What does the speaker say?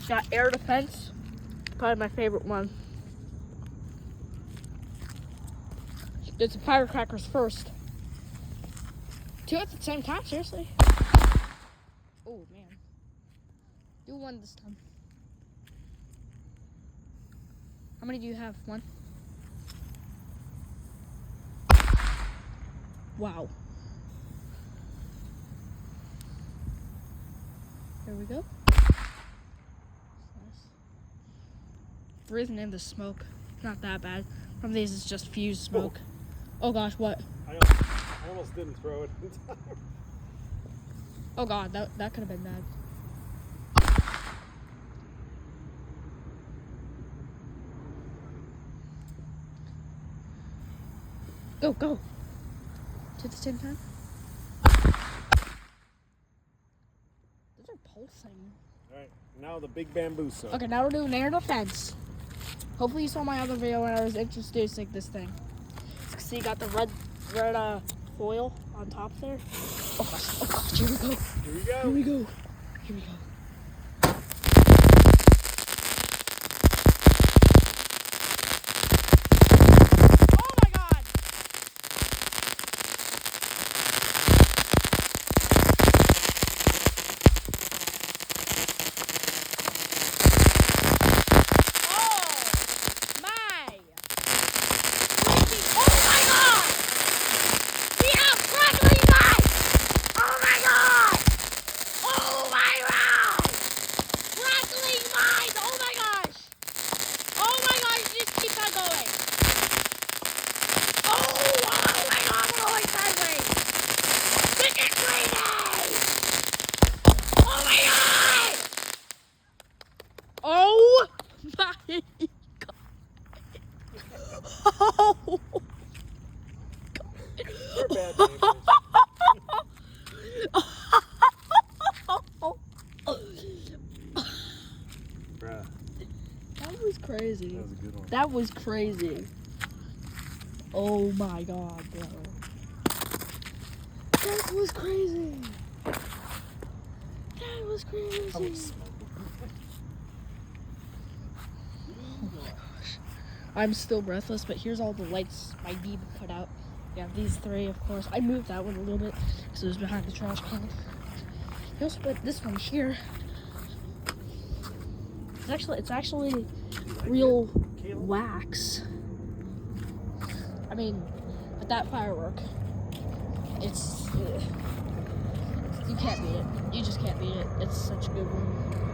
Got air defense. Probably my favorite one. Did some firecrackers first. 2 at the same time, seriously. Oh man. Do 1 this time. How many do you have? 1? Wow. There we go. Nice. Breathing in the smoke. Not that bad. From these, it's just fused smoke. Oh gosh, what? I almost didn't throw it in time. Oh god, that could have been bad. Go, go. 2 at the same time. Those are pulsing. Alright, now the big bamboo soap. Okay, now we're doing air defense. Hopefully you saw my other video when I was introducing this thing. See, you got the red foil on top there. Oh gosh, here we go. Here we go. Here we go. Here we go. Oh my god! Oh my! Oh my god! We have crackling knives! Oh my god! Oh my god! Crackling mines! Oh my gosh! Oh my gosh, just keep on going! Oh my god, we're going sideways! This is crazy! Oh my god! Oh my god! Oh! We're bad neighbors. Bruh, That was crazy. that was a good one. That was crazy. Oh my god, bro. That was crazy. That was crazy. How much smoke? Oh my gosh. I'm still breathless, but here's all the lights my beeb put out. Yeah, these 3, of course. I moved that one a little bit because it was behind the trash can. He also put this one here. It's actually real wax. I mean, but that firework, you can't beat it. You just can't beat it. It's such a good one.